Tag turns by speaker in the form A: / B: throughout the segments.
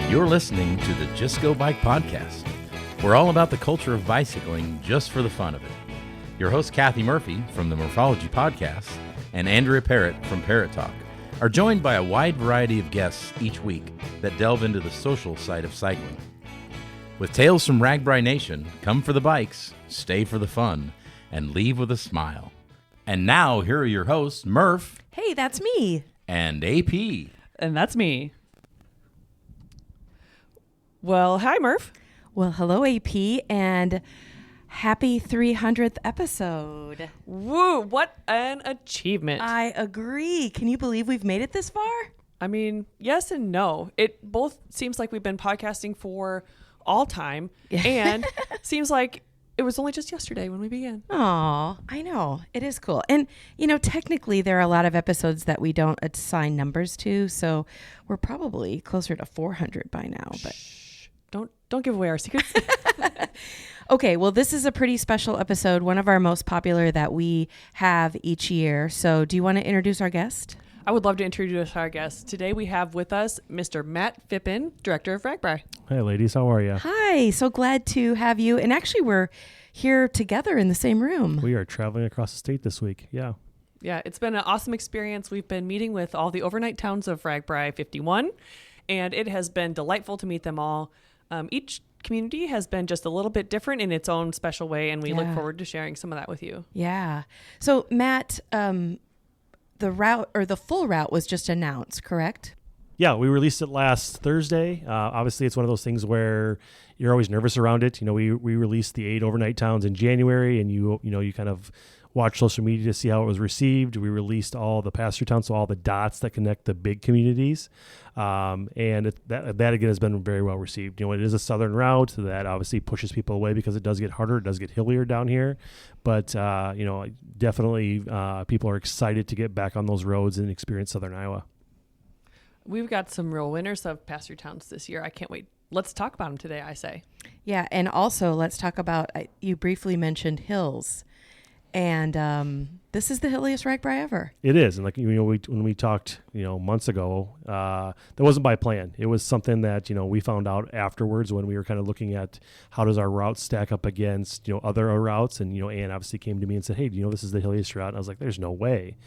A: You're listening to the Just Go Bike podcast. We're all about the culture of bicycling just for the fun of it. Your host, Kathy Murphy from the Morphology Podcast and Andrea Parrott from Parrott Talk are joined by a wide variety of guests each week that delve into the social side of cycling. With tales from RAGBRAI Nation, come for the bikes, stay for the fun, and leave with a smile. And now, here are your hosts, Murph.
B: Hey, that's me.
A: And AP.
C: And that's me. Well, hi, Murph.
B: Well, hello, AP, and happy 300th episode.
C: Woo, what an achievement.
B: I agree. Can you believe we've made it this far?
C: I mean, yes and no. It both seems like we've been podcasting for all time, and seems like it was only just yesterday when we began.
B: Oh, I know. It is cool. And, technically there are a lot of episodes that we don't assign numbers to, so we're probably closer to 400 by now. But
C: Don't give away our secrets.
B: Okay, well, this is a pretty special episode, one of our most popular that we have each year. So do you want to introduce our guest?
C: I would love to introduce our guest. Today we have with us Mr. Matt Phippen, Director of RAGBRAI.
D: Hey, ladies. How are you?
B: Hi, so glad to have you. And actually, we're here together in the same room.
D: We are traveling across the state this week. Yeah.
C: Yeah, it's been an awesome experience. We've been meeting with all the overnight towns of RAGBRAI 51, and it has been delightful to meet them all. Each community has been just a little bit different in its own special way, and we look forward to sharing some of that with you.
B: Yeah. So, Matt, the route or the full route was just announced, correct?
D: Yeah, we released it last Thursday. Obviously, it's one of those things where you're always nervous around it. We released the 8 overnight towns in January, and you kind of watch social media to see how it was received. We released all the pass-through towns, so all the dots that connect the big communities. And that again has been very well received. It is a southern route that obviously pushes people away because it does get harder. It does get hillier down here. But, definitely people are excited to get back on those roads and experience southern Iowa.
C: We've got some real winners of pass-through towns this year. I can't wait. Let's talk about them today, I say.
B: Yeah, and also let's talk about, you briefly mentioned hills. And this is the hilliest RAGBRAI ever.
D: It is. And when we talked, months ago, that wasn't by plan. It was something that, we found out afterwards when we were kind of looking at how does our route stack up against, other routes. And, Ann obviously came to me and said, hey, this is the hilliest route. And I was like, there's no way.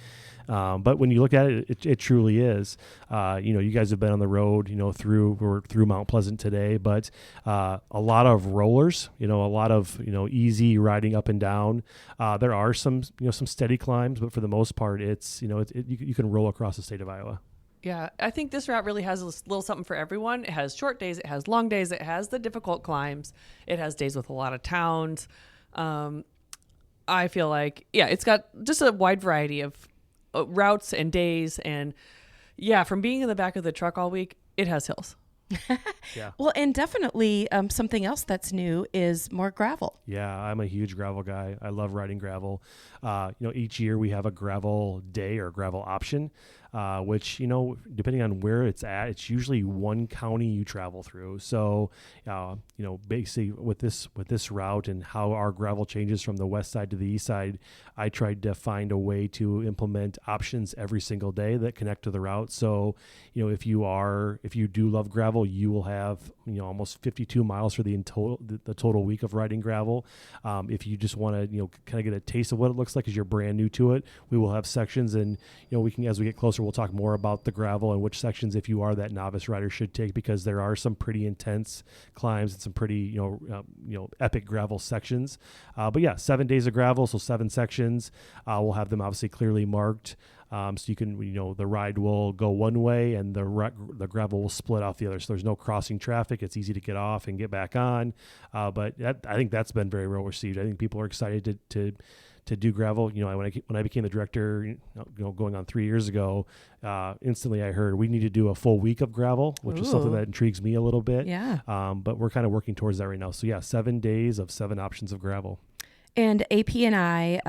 D: But when you look at it, it truly is. You guys have been on the road, through Mount Pleasant today, but a lot of rollers, a lot of easy riding up and down. There are some steady climbs, but for the most part, it's you can roll across the state of Iowa.
C: Yeah, I think this route really has a little something for everyone. It has short days, it has long days, it has the difficult climbs, it has days with a lot of towns. I feel like, it's got just a wide variety of routes and days, and from being in the back of the truck all week, it has hills.
D: Yeah.
B: Well, and definitely something else that's new is more gravel.
D: Yeah, I'm a huge gravel guy. I love riding gravel. Each year we have a gravel day or gravel option, which, depending on where it's at, it's usually one county you travel through. So, basically with this route and how our gravel changes from the west side to the east side, I tried to find a way to implement options every single day that connect to the route. So, if you do love gravel, you will have, almost 52 miles for the total week of riding gravel. If you just want to, kind of get a taste of what it looks like as you're brand new to it, we will have sections, and, we can, as we get closer, we'll talk more about the gravel and which sections, if you are that novice rider, should take, because there are some pretty intense climbs and some pretty, epic gravel sections. But 7 days of gravel, so 7 sections. We'll have them obviously clearly marked. So you can, the ride will go one way and the gravel will split off the other. So there's no crossing traffic. It's easy to get off and get back on. But I think that's been very well received. I think people are excited to do gravel. When I became the director, going on 3 years ago, instantly I heard we need to do a full week of gravel, which is something that intrigues me a little bit.
B: Yeah.
D: But we're kind of working towards that right now. So 7 days of 7 options of gravel.
B: And AP and I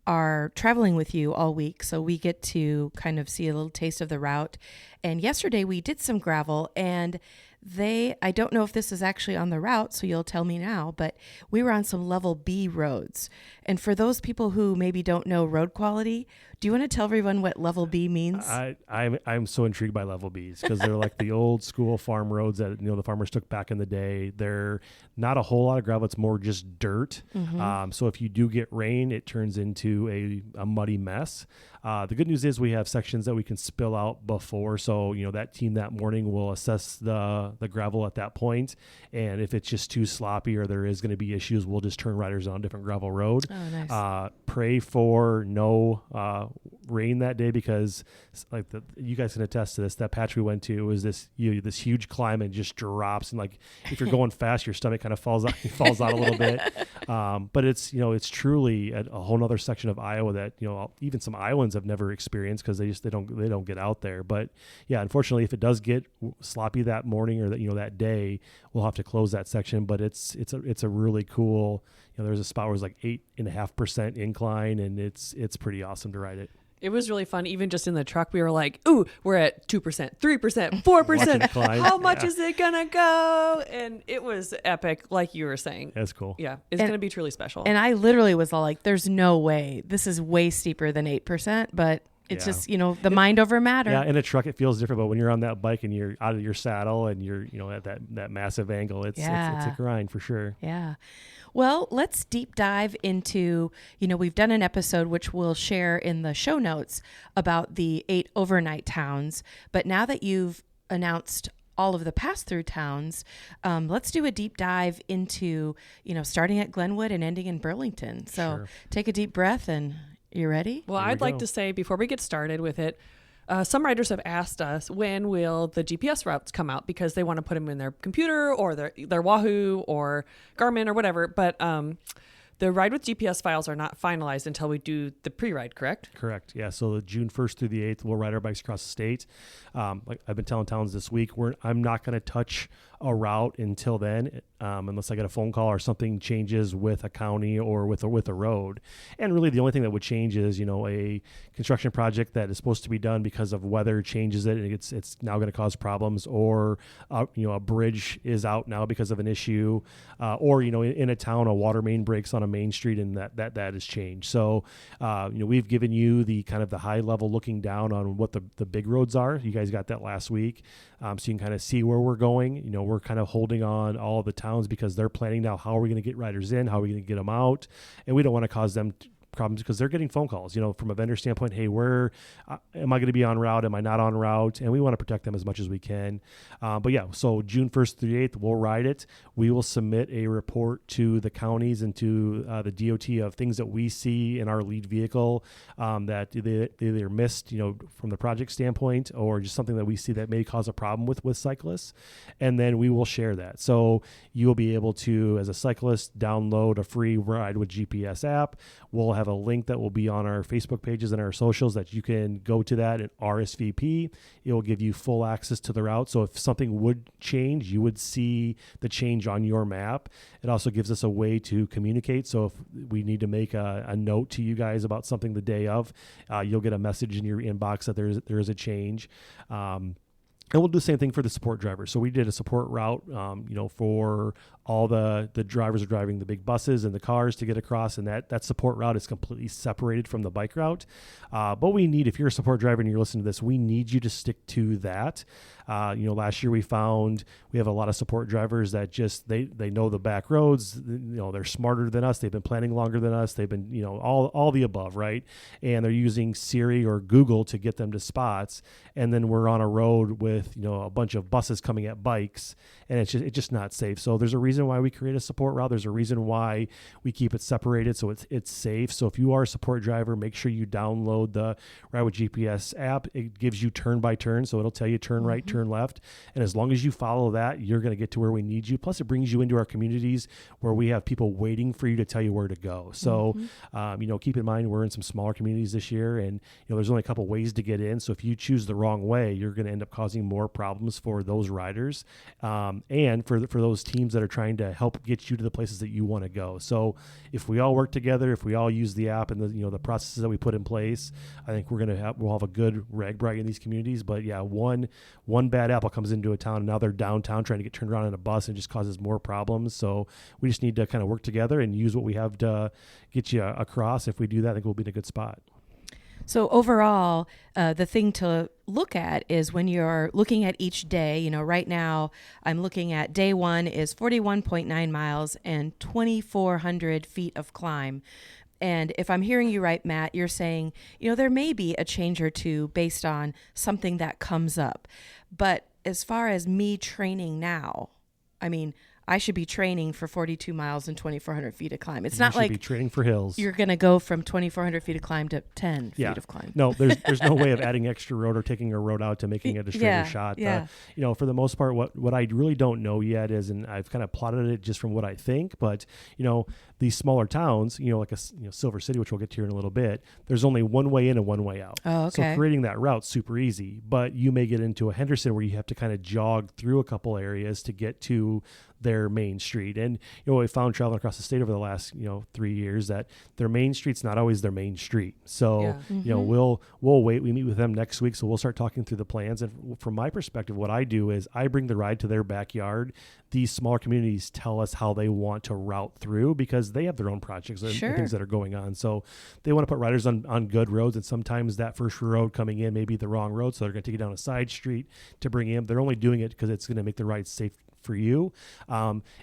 B: are traveling with you all week, so we get to kind of see a little taste of the route. And yesterday we did some gravel, and I don't know if this is actually on the route, so you'll tell me now, but we were on some level B roads. And for those people who maybe don't know road quality, Do you want to tell everyone what level B means?
D: I'm so intrigued by level Bs because they're like the old school farm roads that the farmers took back in the day. They're not a whole lot of gravel; it's more just dirt. So if you do get rain, it turns into a muddy mess. The good news is we have sections that we can spill out before, so that team that morning will assess the gravel at that point, and if it's just too sloppy or there is going to be issues, we'll just turn riders on a different gravel road.
B: Oh, nice.
D: Pray for no rain that day because, like you guys can attest to this. That patch we went to was this huge climb and just drops, and like if you're going fast, your stomach kind of falls out a little bit. But it's truly a whole other section of Iowa that even some Iowans have never experienced because they don't get out there. But yeah, unfortunately, if it does get sloppy that morning or that day, we'll have to close that section. But it's a really cool. There's a spot where it's like 8.5% incline, and it's pretty awesome to ride it.
C: It was really fun. Even just in the truck, we were like, ooh, we're at 2%, 3%, 4%. How much is it going to go? And it was epic, like you were saying.
D: That's cool.
C: Yeah, it's going to be truly special.
B: And I literally was all like, there's no way. This is way steeper than 8%, but it's just, the mind over matter.
D: Yeah, in a truck, it feels different. But when you're on that bike and you're out of your saddle and you're, at that massive angle, it's a grind for sure.
B: Yeah. Well, let's deep dive into, we've done an episode which we'll share in the show notes about the 8 overnight towns. But now that you've announced all of the pass-through towns, let's do a deep dive into, starting at Glenwood and ending in Burlington. So Take a deep breath and you ready?
C: Well, I'd like to say before we get started with it, some riders have asked us when will the GPS routes come out because they want to put them in their computer or their Wahoo or Garmin or whatever. But the ride with GPS files are not finalized until we do the pre-ride, correct?
D: Correct. Yeah. So June 1st through the 8th, we'll ride our bikes across the state. Like I've been telling towns this week, I'm not going to touch a route until then, unless I get a phone call or something changes with a county or with a road. And really the only thing that would change is, a construction project that is supposed to be done because of weather changes it and it's now going to cause problems, or, a bridge is out now because of an issue, or, in a town, a water main breaks on a main street and that has changed. So, we've given you the kind of the high level looking down on what the big roads are. You guys got that last week. So you can kind of see where we're going. We're kind of holding on all of the towns because they're planning now how are we going to get riders in, how are we going to get them out, and we don't want to cause them problems because they're getting phone calls, from a vendor standpoint. Hey, where am I going to be en route? Am I not en route? And we want to protect them as much as we can. But yeah, so June 1st through the 8th, we'll ride it. We will submit a report to the counties and to the DOT of things that we see in our lead vehicle that they either missed, from the project standpoint, or just something that we see that may cause a problem with cyclists. And then we will share that. So you'll be able to, as a cyclist, download a free Ride with GPS app. We'll have a link that will be on our Facebook pages and our socials that you can go to that and RSVP. It will give you full access to the route. So if something would change, you would see the change on your map. It also gives us a way to communicate. So if we need to make a note to you guys about something the day of, you'll get a message in your inbox that there is a change. And we'll do the same thing for the support drivers. So we did a support route, for all the drivers are driving the big buses and the cars to get across, and that support route is completely separated from the bike route. But we need, if you're a support driver and you're listening to this, we need you to stick to that. Last year we found we have a lot of support drivers that just, they know the back roads, they're smarter than us. They've been planning longer than us. They've been, all the above, right? And they're using Siri or Google to get them to spots. And then we're on a road with, a bunch of buses coming at bikes, and it's just not safe. So there's a reason why we create a support route. There's a reason why we keep it separated so it's safe. So if you are a support driver, make sure you download the Ride with GPS app. It gives you turn by turn, so it'll tell you turn right, turn left. And as long as you follow that, you're going to get to where we need you. Plus, it brings you into our communities where we have people waiting for you to tell you where to go. So, keep in mind, we're in some smaller communities this year, and there's only a couple ways to get in. So if you choose the wrong way, you're going to end up causing more problems for those riders, and for those teams that are trying to help get you to the places that you want to go. So if we all work together, if we all use the app and the processes that we put in place, I think we'll have a good RAGBRAI in these communities. But yeah, one bad apple comes into a town and now they're downtown trying to get turned around in a bus, and it just causes more problems. So we just need to kind of work together and use what we have to get you across. If we do that, I think we'll be in a good spot.
B: So overall, the thing to look at is when you're looking at each day, you know, right now I'm looking at day 1 is 41.9 miles and 2,400 feet of climb. And if I'm hearing you right, Matt, you're saying, you know, there may be a change or two based on something that comes up. But as far as me training now, I mean, I should be training for 42 miles and 2,400 feet of climb. It's not like
D: be training for hills.
B: You're going to go from 2,400 feet of climb to 10 feet of climb.
D: No, there's no way of adding extra road or taking a road out to making it a straighter shot.
B: Yeah.
D: You know, for the most part, what I really don't know yet is, and I've kind of plotted it just from what I think, but, you know, these smaller towns, you know, like Silver City, which we'll get to here in a little bit, there's only one way in and one way out.
B: Oh, okay.
D: So creating that route's super easy, but you may get into a Henderson where you have to kind of jog through a couple areas to get to their main street. And, you know, we found traveling across the state over the last, 3 years that their main street's not always their main street. So, you know, we'll wait. We meet with them next week. So we'll start talking through the plans. And from my perspective, what I do is I bring the ride to their backyard. These smaller communities tell us how they want to route through because they have their own projects and things that are going on. So they want to put riders on good roads. And sometimes that first road coming in may be the wrong road. So they're going to take you down a side street to bring in. They're only doing it because it's going to make the ride safe for you.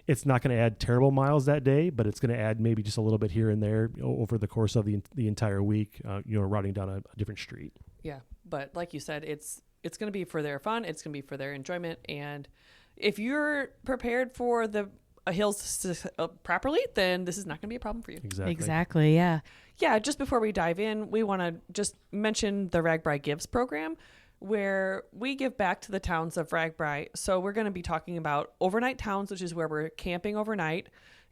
D: It's not going to add terrible miles that day, but it's going to add maybe just a little bit here and there over the course of the entire week, routing down a different street.
C: Yeah. But like you said, it's going to be for their fun. It's going to be for their enjoyment. And if you're prepared for the hills properly, then this is not going to be a problem for you.
B: Exactly. Yeah.
C: Yeah. Just before we dive in, we want to just mention the RAGBRAI Gives program, where we give back to the towns of RAGBRAI. So we're going to be talking about overnight towns, which is where we're camping overnight,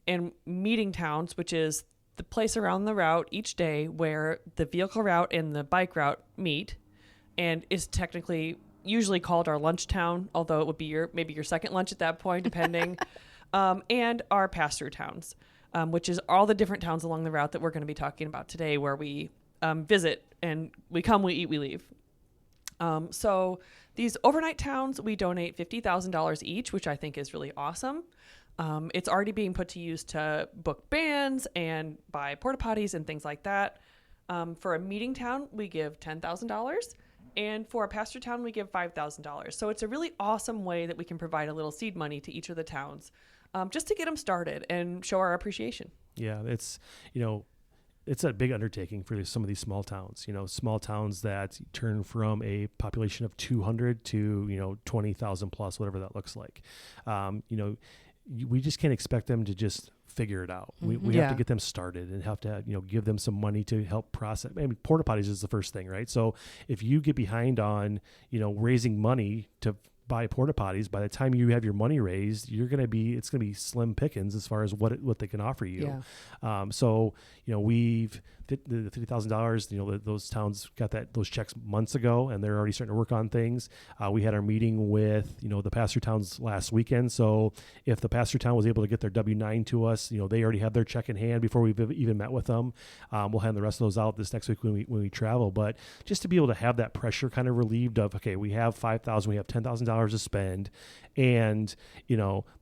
C: and meeting towns, which is the place around the route each day where the vehicle route and the bike route meet, and is technically usually called our lunch town, although it would be maybe your second lunch at that point, depending, and our pass-through towns, which is all the different towns along the route that we're going to be talking about today, where we visit, and we come, we eat, we leave. So these overnight towns, we donate $50,000 each, which I think is really awesome. It's already being put to use to book bands and buy porta potties and things like that. For a meeting town, we give $10,000. And for a pasture town, we give $5,000. So it's a really awesome way that we can provide a little seed money to each of the towns, just to get them started and show our appreciation.
D: Yeah, it's a big undertaking for some of these small towns, small towns that turn from a population of 200 to, 20,000 plus, whatever that looks like. We just can't expect them to just figure it out. We have to get them started and have to, give them some money to help process. I mean, porta potties is the first thing, right? So if you get behind on, raising money to buy porta potties, by the time you have your money raised, it's going to be slim pickings as far as what they can offer you. Yeah. So, we've the $50,000, those towns got those checks months ago, and they're already starting to work on things. We had our meeting with, the pasture towns last weekend. So if the pasture town was able to get their W-9 to us, they already have their check in hand before we've even met with them. We'll hand the rest of those out this next week when we travel. But just to be able to have that pressure kind of relieved of, okay, we have $5,000, we have $10,000 to spend, and,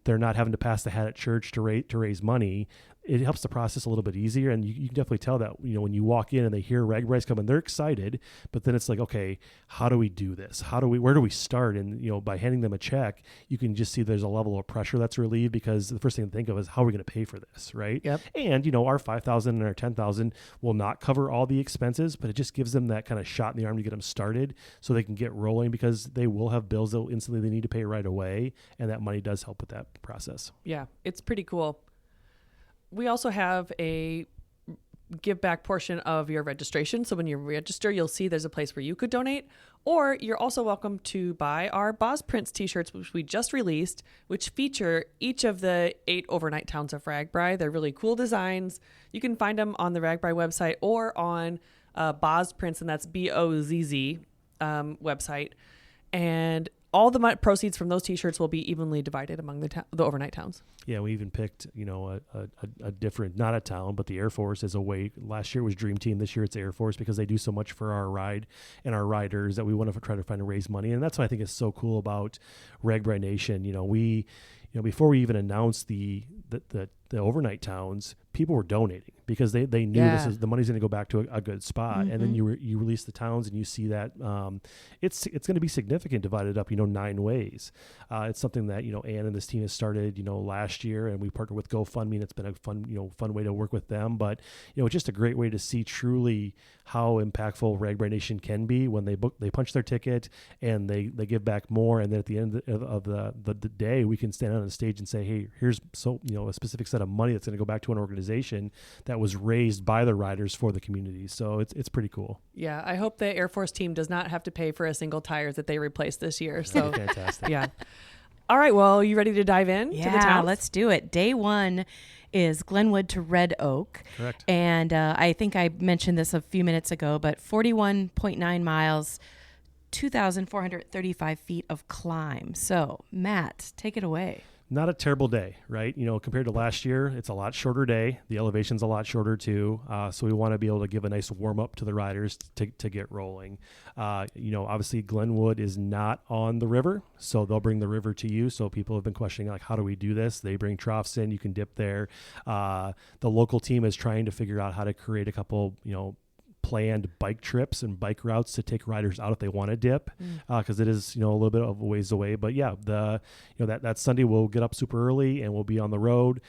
D: they're not having to pass the hat at church to raise money. It helps the process a little bit easier. And you can definitely tell that, when you walk in and they hear RAGBRAI's coming, they're excited, but then it's like, okay, how do we do this? where do we start? And, by handing them a check, you can just see there's a level of pressure that's relieved, because the first thing to think of is, how are we going to pay for this? Right.
B: Yep.
D: And, our 5,000 and our 10,000 will not cover all the expenses, but it just gives them that kind of shot in the arm to get them started so they can get rolling, because they will have bills that instantly they need to pay right away. And that money does help with that process.
C: Yeah. It's pretty cool. We also have a give back portion of your registration. So when you register, you'll see there's a place where you could donate, or you're also welcome to buy our Boz Prints t-shirts, which we just released, which feature each of the 8 overnight towns of RAGBRAI. They're really cool designs. You can find them on the RAGBRAI website or on Boz Prints, and that's BOZZ website. And all the proceeds from those t-shirts will be evenly divided among the overnight towns. Yeah,
D: we even picked, a different, not a town, but the Air Force as a way. Last year was Dream Team. This year it's Air Force, because they do so much for our ride and our riders that we want to try to find to raise money. And that's what I think is so cool about RAGBRAI Nation. We before we even announced the the overnight towns, people were donating because they knew the money's going to go back to a good spot. And then you release the towns and you see that it's going to be significant, divided up 9 ways. It's something that Ann and this team has started last year, and we partnered with GoFundMe, and it's been a fun way to work with them. But it's just a great way to see truly how impactful RAGBRAI Nation can be when they punch their ticket and they give back more. And then at the end of the day, we can stand on the stage and say, hey, here's a specific set of money that's going to go back to an organization that was raised by the riders for the community. So it's pretty cool.
C: Yeah, I hope the Air Force team does not have to pay for a single tire that they replaced this year. So
D: fantastic.
C: Yeah. All right, well, you ready to dive in to the towns?
B: Let's do it. Day 1 is Glenwood to Red Oak.
D: Correct.
B: And I think I mentioned this a few minutes ago, but 41.9 miles, 2,435 feet of climb. So, Matt, take it away.
D: Not a terrible day, right? Compared to last year, it's a lot shorter day. The elevation's a lot shorter too. So we want to be able to give a nice warm up to the riders to get rolling. Obviously Glenwood is not on the river, so they'll bring the river to you. So people have been questioning, like, how do we do this? They bring troughs in, you can dip there. The local team is trying to figure out how to create a couple, planned bike trips and bike routes to take riders out if they want to dip, because it is a little bit of a ways away. But yeah, that Sunday we'll get up super early and we'll be on the road.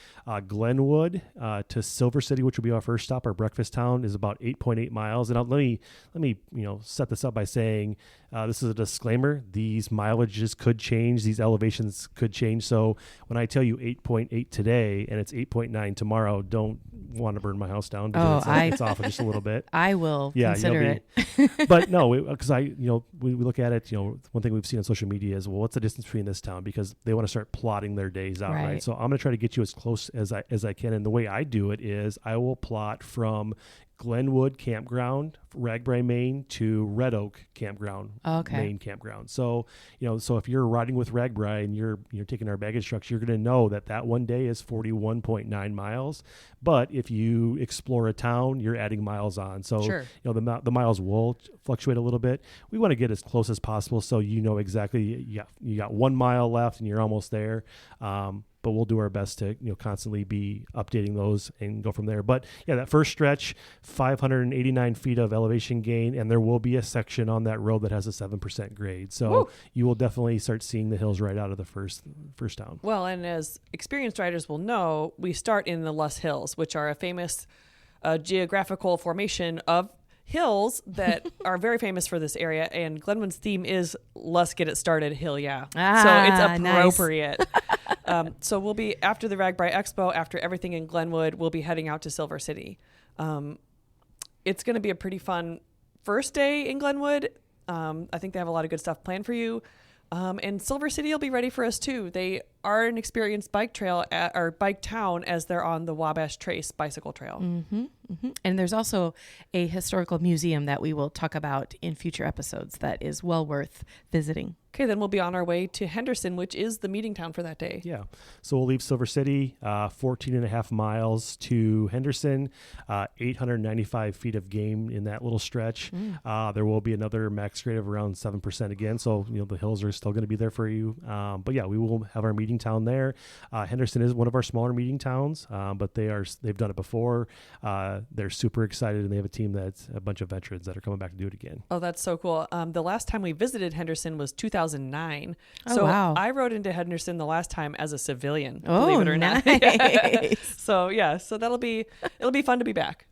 D: Glenwood to Silver City, which will be our first stop, our breakfast town, is about 8.8 miles. And let me set this up by saying this is a disclaimer: these mileages could change, these elevations could change. So when I tell you 8.8 today and it's 8.9 tomorrow, don't want to burn my house down because it's off just a little bit.
B: I will consider it.
D: But no, because we look at it, one thing we've seen on social media is, well, what's the distance between this town? Because they want to start plotting their days out, right? So I'm going to try to get you as close as I can. And the way I do it is I will plot from Glenwood Campground, RAGBRAI, Maine, to Red Oak Campground, Maine Campground. So, so if you're riding with RAGBRAI and you're taking our baggage trucks, you're going to know that one day is 41.9 miles. But if you explore a town, you're adding miles on. So,
C: sure.
D: The miles will fluctuate a little bit. We want to get as close as possible so exactly you got 1 mile left and you're almost there. But we'll do our best to constantly be updating those and go from there. But yeah, that first stretch, 589 feet of elevation gain, and there will be a section on that road that has a 7% grade. So you will definitely start seeing the hills right out of the first town.
C: Well, and as experienced riders will know, we start in the Luss Hills, which are a famous geographical formation of hills that are very famous for this area. And Glenwood's theme is "Let's get it started, hill, yeah." So it's appropriate. Nice. So we'll be, after the RAGBRAI Expo, after everything in Glenwood, we'll be heading out to Silver City. It's going to be a pretty fun first day in Glenwood. I think they have a lot of good stuff planned for you. And Silver City will be ready for us too. They are an experienced bike town, as they're on the Wabash Trace bicycle trail.
B: Mm-hmm, mm-hmm. And there's also a historical museum that we will talk about in future episodes that is well worth visiting.
C: Okay, then we'll be on our way to Henderson, which is the meeting town for that day.
D: Yeah. So we'll leave Silver City, 14 and a half miles to Henderson, 895 feet of gain in that little stretch. There will be another max grade of around 7% again. So, the hills are still going to be there for you. But yeah, we will have our meeting town there. Henderson is one of our smaller meeting towns, but they've done it before. They're super excited, and they have a team that's a bunch of veterans that are coming back to do it again.
C: Oh, that's so cool. The last time we visited Henderson was 2009.
B: Oh,
C: so
B: wow.
C: I rode into Henderson the last time as a civilian,
B: oh,
C: believe it or
B: nice.
C: Not. So yeah, so it'll be fun to be back.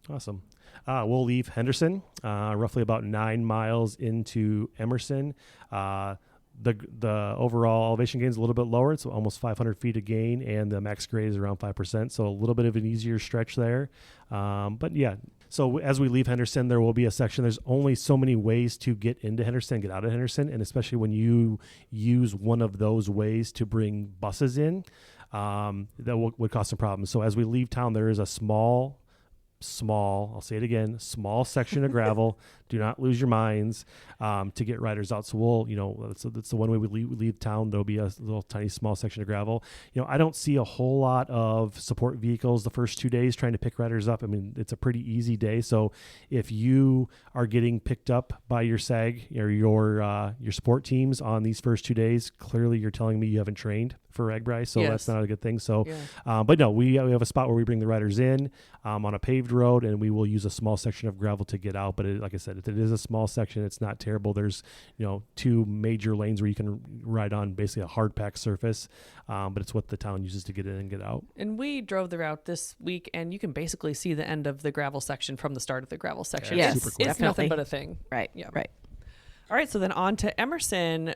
D: Awesome. We'll leave Henderson, roughly about 9 miles into Emerson. The overall elevation gain is a little bit lower. It's almost 500 feet of gain, and the max grade is around 5%. So a little bit of an easier stretch there. But yeah, so as we leave Henderson, there will be a section. There's only so many ways to get into Henderson, get out of Henderson. And especially when you use one of those ways to bring buses in, that would cause some problems. So as we leave town, there is a small, I'll say it again, small section of gravel Do not lose your minds to get riders out. So we'll, that's the one way we leave town. There'll be a little tiny small section of gravel. I don't see a whole lot of support vehicles the first 2 days trying to pick riders up. I mean, it's a pretty easy day. So if you are getting picked up by your SAG or your support teams on these first 2 days, clearly you're telling me you haven't trained for RAGBRAI, so that's not a good thing. So, but no, we have a spot where we bring the riders in on a paved road, and we will use a small section of gravel to get out. But like I said, if it is a small section, it's not terrible. There's 2 major lanes where you can ride on basically a hard packed surface, but it's what the town uses to get in and get out.
C: And we drove the route this week, and you can basically see the end of the gravel section from the start of the gravel section.
B: Yes,
C: It's
B: super cool.
C: nothing but a thing.
B: Right.
C: Yeah.
B: Right.
C: All right, so then on to Emerson,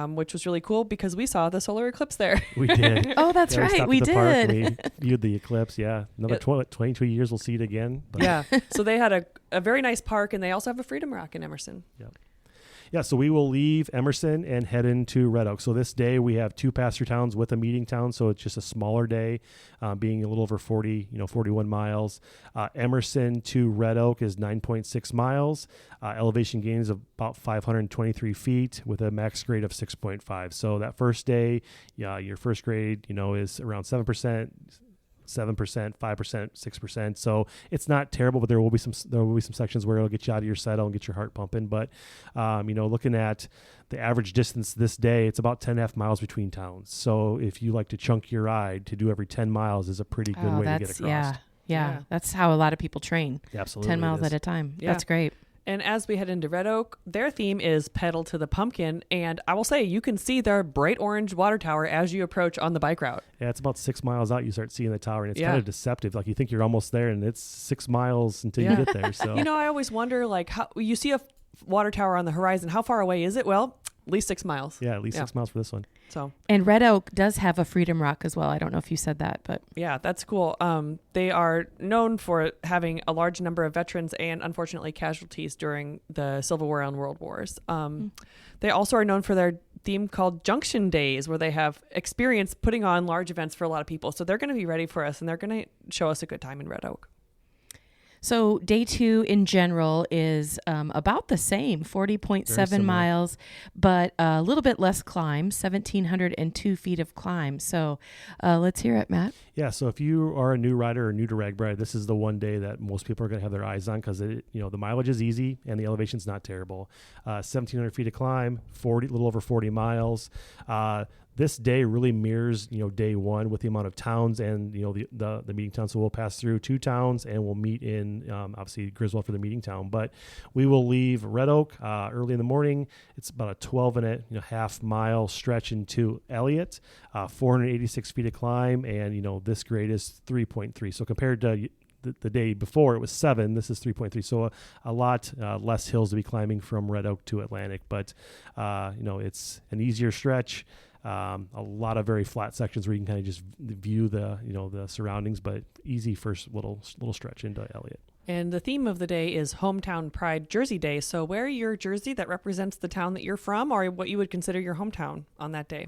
C: which was really cool because we saw the solar eclipse there.
D: We did.
B: Oh, that's
D: Yeah,
B: right.
D: stopped
B: We
D: at the park and
B: did.
D: we viewed the eclipse. Yeah. Another 22 years we'll see it again. But
C: Yeah. So they had a very nice park, and they also have a Freedom Rock in Emerson.
D: Yeah, so we will leave Emerson and head into Red Oak. So this day we have 2 pasture towns with a meeting town, so it's just a smaller day, being a little over 41 miles. Emerson to Red Oak is 9.6 miles. Elevation gains of about 523 feet with a max grade of 6.5. So that first day, your first grade, is around 7%. 7%, 5%, 6%. So it's not terrible, but there will be some sections where it'll get you out of your saddle and get your heart pumping. But looking at the average distance this day, it's about 10.5 miles between towns. So if you like to chunk your ride, to do every 10 miles is a pretty good way to get across.
B: Yeah. That's how a lot of people train.
D: Absolutely.
B: 10 miles at a time.
C: Yeah.
B: That's great.
C: And as we head into Red Oak, their theme is Pedal to the Pumpkin. And I will say, you can see their bright orange water tower as you approach on the bike route.
D: Yeah, it's about 6 miles out. You start seeing the tower, and it's kind of deceptive. Like you think you're almost there, and it's 6 miles until you get there. So
C: I always wonder, like, how you see a water tower on the horizon. How far away is it? Well, at least 6 miles.
D: Yeah, at least 6 miles for this one.
C: So
B: And Red Oak does have a Freedom Rock as well. I don't know if you said that, but
C: yeah, that's cool. They are known for having a large number of veterans and unfortunately casualties during the Civil War and World Wars. They also are known for their theme called Junction Days, where they have experience putting on large events for a lot of people. So they're going to be ready for us, and they're going to show us a good time in Red Oak.
B: So day 2 in general is about the same, 40.7 miles, but a little bit less climb, 1,702 feet of climb. So let's hear it, Matt.
D: Yeah, so if you are a new rider or new to RAGBRAI, this is the one day that most people are going to have their eyes on because the mileage is easy and the elevation's not terrible. 1,700 feet of climb, a little over 40 miles. This day really mirrors, day 1 with the amount of towns and, the meeting town. So we'll pass through 2 towns and we'll meet in, obviously, Griswold for the meeting town. But we will leave Red Oak early in the morning. It's about a 12.5 mile stretch into Elliott, 486 feet of climb. And, this grade is 3.3. So compared to the day before, it was 7. This is 3.3. So a lot less hills to be climbing from Red Oak to Atlantic. But, it's an easier stretch. A lot of very flat sections where you can kind of just view the surroundings, but easy first little stretch into Elliott.
C: And the theme of the day is Hometown Pride Jersey Day. So wear your jersey that represents the town that you're from or what you would consider your hometown on that day.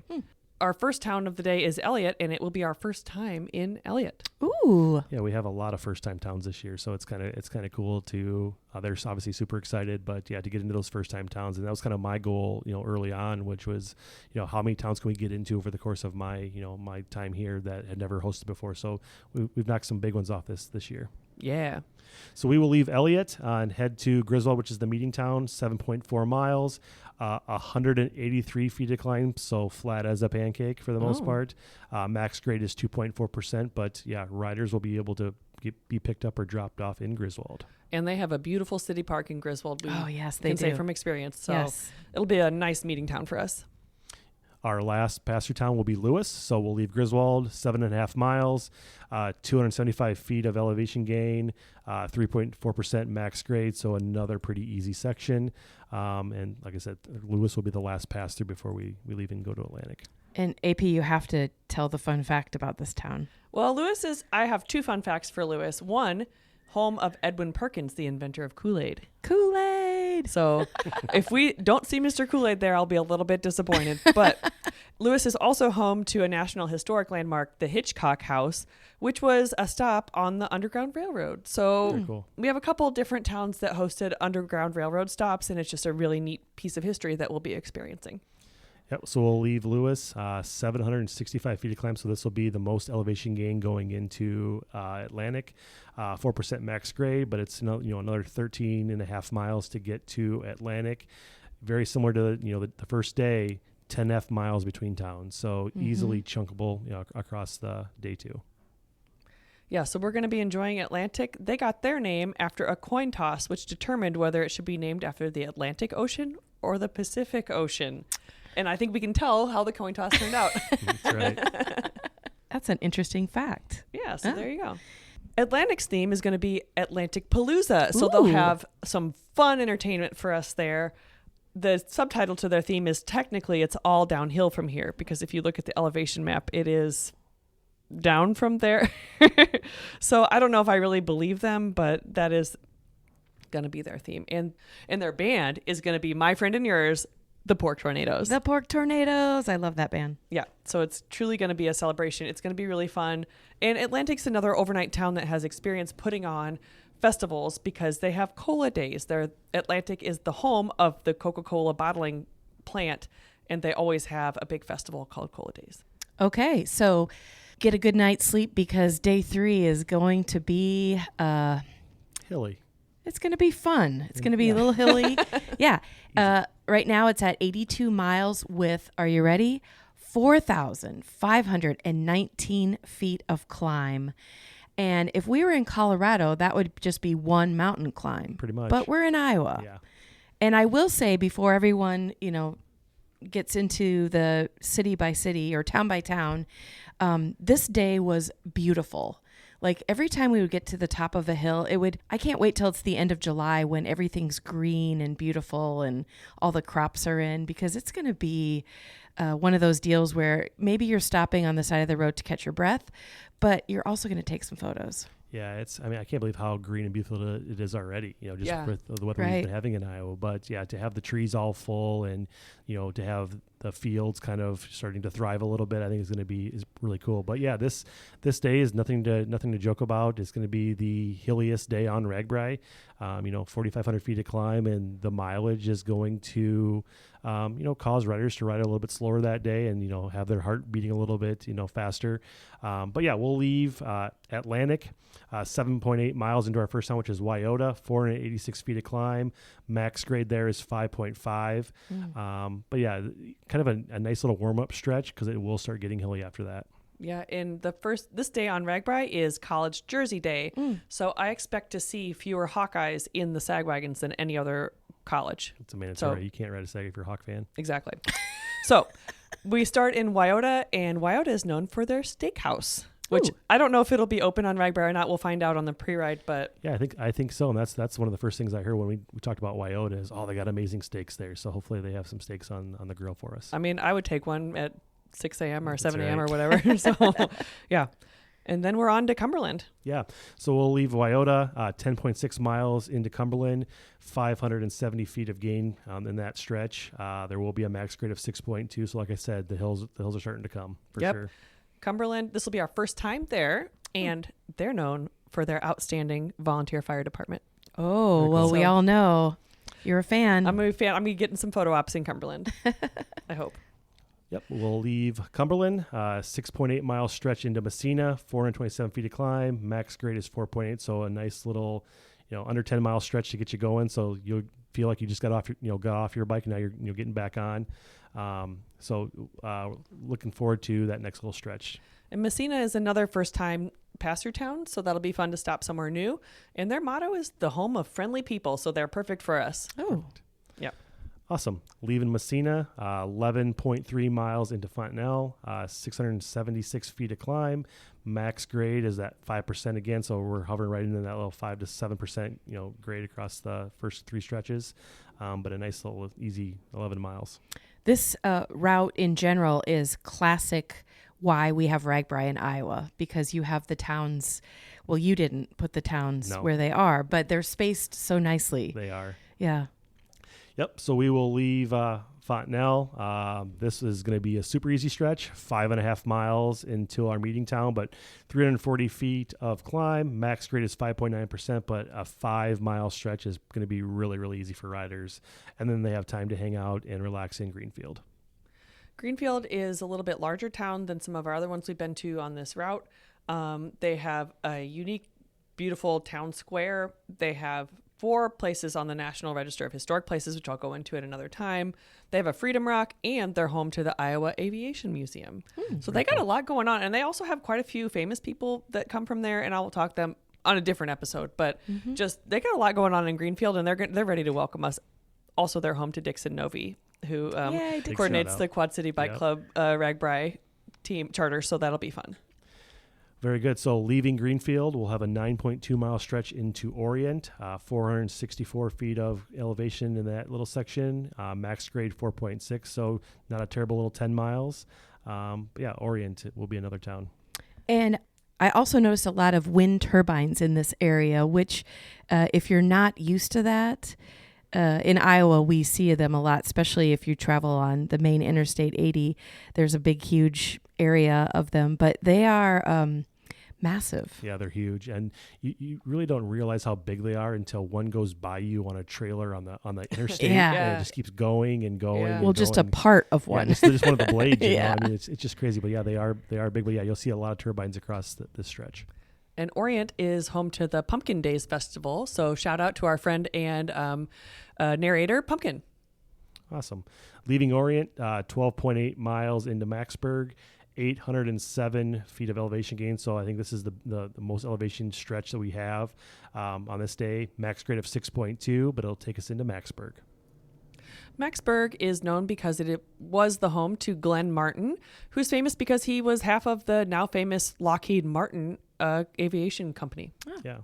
C: Our first town of the day is Elliott, and it will be our first time in Elliott.
B: Ooh.
D: Yeah, we have a lot of first-time towns this year, so it's kind of cool to. They're obviously super excited, but yeah, to get into those first-time towns, and that was kind of my goal, early on, which was, how many towns can we get into over the course of my, my time here that had never hosted before. So we've knocked some big ones off this year.
C: Yeah.
D: So we will leave Elliott and head to Griswold, which is the meeting town, 7.4 miles, 183 feet of climb, so flat as a pancake for the most part. Max grade is 2.4%, but yeah, riders will be able to be picked up or dropped off in Griswold.
C: And they have a beautiful city park in Griswold.
B: Yes, they
C: can
B: do.
C: say from experience. So it'll be a nice meeting town for us.
D: Our last pasture town will be Lewis, so we'll leave Griswold, 7.5 miles, 275 feet of elevation gain, 3.4% max grade, so another pretty easy section. And like I said, Lewis will be the last pass through before we leave and go to Atlantic.
B: And AP, you have to tell the fun fact about this town.
C: Well, I have 2 fun facts for Lewis. One, home of Edwin Perkins, the inventor of Kool-Aid.
B: Kool-Aid! Kool-Aid.
C: So if we don't see Mr. Kool-Aid there, I'll be a little bit disappointed. But Lewis is also home to a National Historic Landmark, the Hitchcock House, which was a stop on the Underground Railroad. So
D: Very cool.
C: we have a couple different towns that hosted Underground Railroad stops, and it's just a really neat piece of history that we'll be experiencing.
D: Yep. So we'll leave Lewis 765 feet of climb. So this will be the most elevation gain going into Atlantic, 4% max grade, but it's another 13 and a half miles to get to Atlantic. Very similar to the first day, 10 miles between towns. So easily chunkable across the day 2.
C: Yeah, so we're going to be enjoying Atlantic. They got their name after a coin toss, which determined whether it should be named after the Atlantic Ocean or the Pacific Ocean. And I think we can tell how the coin toss turned out.
D: That's right.
B: That's an interesting fact.
C: Yeah, so there you go. Atlantic's theme is going to be Atlantic Palooza. So they'll have some fun entertainment for us there. The subtitle to their theme is technically it's all downhill from here, because if you look at the elevation map, it is down from there. So I don't know if I really believe them, but that is going to be their theme. And their band is going to be my friend and yours, the Pork Tornadoes.
B: The Pork Tornadoes. I love that band.
C: Yeah. So it's truly going to be a celebration. It's going to be really fun. And Atlantic's another overnight town that has experience putting on festivals because they have cola days. Atlantic is the home of the Coca-Cola bottling plant, and they always have a big festival called Cola Days.
B: Okay. So get a good night's sleep because day 3 is going to be
D: Hilly.
B: it's going to be fun. It's going to be a little hilly. Yeah. Right now it's at 82 miles with, are you ready? 4,519 feet of climb. And if we were in Colorado, that would just be one mountain climb.
D: Pretty much.
B: But we're in Iowa.
D: Yeah.
B: And I will say before everyone, gets into the city by city or town by town, this day was beautiful. Like every time we would get to the top of a hill, I can't wait till it's the end of July when everything's green and beautiful and all the crops are in, because it's going to be one of those deals where maybe you're stopping on the side of the road to catch your breath, but you're also going to take some photos.
D: Yeah, I can't believe how green and beautiful it is already, just with the weather we've been having in Iowa. But yeah, to have the trees all full and, to have the fields kind of starting to thrive a little bit, I think is really cool. But yeah, this day is nothing to joke about. It's going to be the hilliest day on RAGBRAI. 4,500 feet to climb, and the mileage is going to, cause riders to ride a little bit slower that day and, have their heart beating a little bit, faster. But yeah, we'll leave Atlantic 7.8 miles into our first town, which is Wyoda, 486 feet to climb. Max grade there is 5.5. But yeah, kind of a nice little warm-up stretch because it will start getting hilly after that.
C: Yeah, and this day on RAGBRAI is College Jersey Day, so I expect to see fewer Hawkeyes in the sag wagons than any other college.
D: It's a mandatory. You can't ride a sag if you're a Hawk fan.
C: Exactly. So we start in Wyoda, and Wyoda is known for their steakhouse, which I don't know if it'll be open on RAGBRAI or not. We'll find out on the pre-ride, but
D: yeah, I think so, and that's one of the first things I heard when we talked about Wyoda is they got amazing steaks there. So hopefully they have some steaks on the grill for us.
C: I mean, I would take one at 6 a.m. or 7 a.m. or whatever. So, yeah. And then we're on to Cumberland.
D: Yeah. So we'll leave Wyoda, 10.6 miles into Cumberland, 570 feet of gain in that stretch. There will be a max grade of 6.2. So like I said, the hills are starting to come for sure.
C: Cumberland, this will be our first time there, and they're known for their outstanding volunteer fire department.
B: Oh, well, we all know you're a fan.
C: I'm a fan. I'm going to get in some photo ops in Cumberland. I hope.
D: Yep, we'll leave Cumberland, 6.8 mile stretch into Messina, 427 feet to climb. Max grade is 4.8, so a nice little, under 10 mile stretch to get you going. So you'll feel like you just got off your bike and now you're getting back on. So looking forward to that next little stretch.
C: And Messina is another first time pass-through town, so that'll be fun to stop somewhere new. And their motto is the home of friendly people, so they're perfect for us.
B: Oh,
C: yep.
D: Awesome. Leaving Messina, 11.3 miles into Fontenelle, 676 feet to climb. Max grade is at 5% again, so we're hovering right into that little 5 to 7%, grade across the first 3 stretches. But a nice little easy 11 miles.
B: This route in general is classic why we have RAGBRAI in Iowa, because you have the towns. Well, you didn't put the towns where they are, but they're spaced so nicely.
D: They are.
B: Yeah.
D: Yep. So we will leave Fontenelle. This is going to be a super easy stretch, 5.5 miles until our meeting town, but 340 feet of climb. Max grade is 5.9%, but a 5-mile stretch is going to be really, really easy for riders. And then they have time to hang out and relax in Greenfield.
C: Greenfield is a little bit larger town than some of our other ones we've been to on this route. They have a unique, beautiful town square. They have 4 places on the National Register of Historic Places, which I'll go into at another time. They have a Freedom Rock, and they're home to the Iowa Aviation Museum. So they got a lot going on, and they also have quite a few famous people that come from there, and I will talk them on a different episode. But just they got a lot going on in Greenfield, and they're ready to welcome us. Also, they're home to Dixon Novi, who coordinates the Quad City Bike Club RAGBRAI team charter, so that'll be fun.
D: Very good. So leaving Greenfield, we'll have a 9.2 mile stretch into Orient, 464 feet of elevation in that little section, max grade 4.6. So not a terrible little 10 miles. Orient will be another town.
B: And I also noticed a lot of wind turbines in this area, which if you're not used to that, in Iowa, we see them a lot, especially if you travel on the main Interstate 80. There's a big, huge area of them, but they are massive.
D: Yeah, they're huge, and you really don't realize how big they are until one goes by you on a trailer on the interstate. And it just keeps going and going.
B: Yeah.
D: And
B: well,
D: going.
B: just a part of one.
D: Yeah, just one of the blades. You know? I mean, it's just crazy, but yeah, they are big. But yeah, you'll see a lot of turbines across this stretch.
C: And Orient is home to the Pumpkin Days Festival. So shout out to our friend and narrator, Pumpkin.
D: Awesome. Leaving Orient, 12.8 miles into Maxburg, 807 feet of elevation gain. So I think this is the most elevation stretch that we have on this day. Max grade of 6.2, but it'll take us into Maxburg.
C: Maxburg is known because it was the home to Glenn Martin, who's famous because he was half of the now famous Lockheed Martin aviation company.
D: Yeah.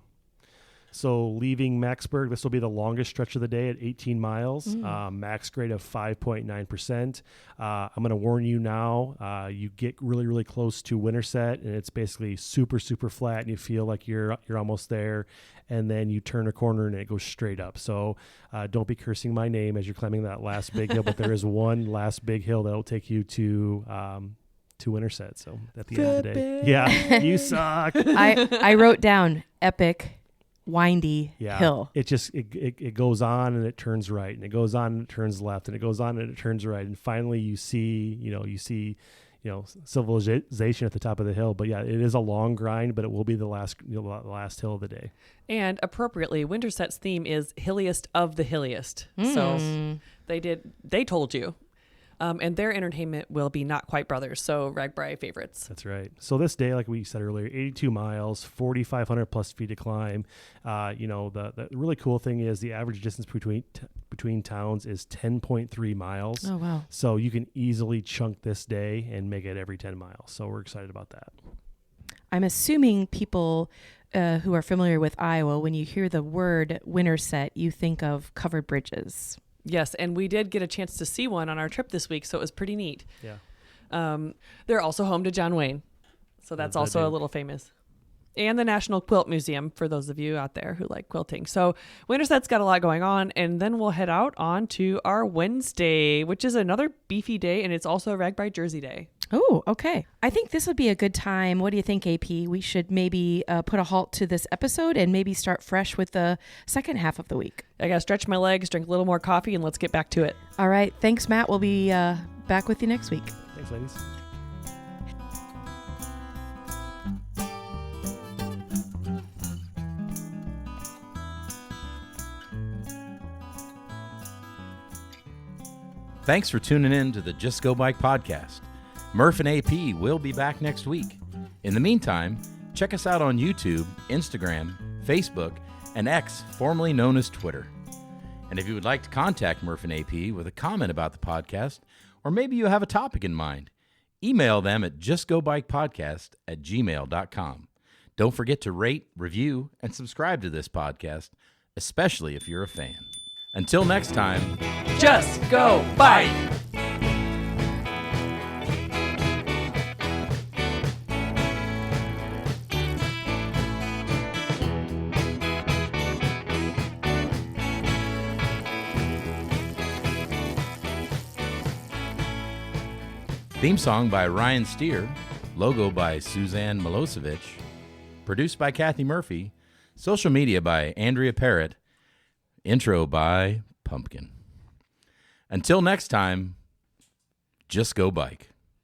D: So leaving Maxburg, this will be the longest stretch of the day at 18 miles, max grade of 5.9%. I'm going to warn you now, you get really, really close to Winterset, and it's basically super, super flat, and you feel like you're almost there, and then you turn a corner, and it goes straight up. So don't be cursing my name as you're climbing that last big hill, but there is one last big hill that will take you to Winterset. So at the end of the day. Yeah, you suck.
B: I wrote down epic windy hill.
D: It just it goes on and it turns right, and it goes on and it turns left, and it goes on and it turns right, and finally you see civilization at the top of the hill. But yeah, it is a long grind, but it will be the last hill of the day. And
C: appropriately, Winterset's theme is hilliest of the hilliest. So they told you. And their entertainment will be Not Quite Brothers, so RAGBRAI favorites.
D: That's right. So this day, like we said earlier, 82 miles, 4,500 plus feet of climb. The really cool thing is the average distance between towns is 10.3 miles.
B: Oh, wow.
D: So you can easily chunk this day and make it every 10 miles. So we're excited about that.
B: I'm assuming people who are familiar with Iowa, when you hear the word Winterset, you think of covered bridges.
C: Yes, and we did get a chance to see one on our trip this week, so it was pretty neat.
D: Yeah.
C: They're also home to John Wayne, so that's also a little famous. And the National Quilt Museum, for those of you out there who like quilting. So Winterset's got a lot going on, and then we'll head out on to our Wednesday, which is another beefy day, and it's also a RAGBRAI Jersey Day.
B: Oh, okay. I think this would be a good time. What do you think, AP? We should maybe put a halt to this episode and maybe start fresh with the second half of the week.
C: I got to stretch my legs, drink a little more coffee, and let's get back to it.
B: All right. Thanks, Matt. We'll be back with you next week.
D: Thanks, ladies.
A: Thanks for tuning in to the Just Go Bike podcast. Murph and AP will be back next week. In the meantime, check us out on YouTube, Instagram, Facebook, and X, formerly known as Twitter. And if you would like to contact Murph and AP with a comment about the podcast, or maybe you have a topic in mind, email them at justgobikepodcast@gmail.com. Don't forget to rate, review, and subscribe to this podcast, especially if you're a fan. Until next time,
C: just go bike!
A: Theme song by Ryan Steer. Logo by Suzanne Milosevic. Produced by Kathy Murphy. Social media by Andrea Parrott. Intro by Pumpkin. Until next time, just go bike.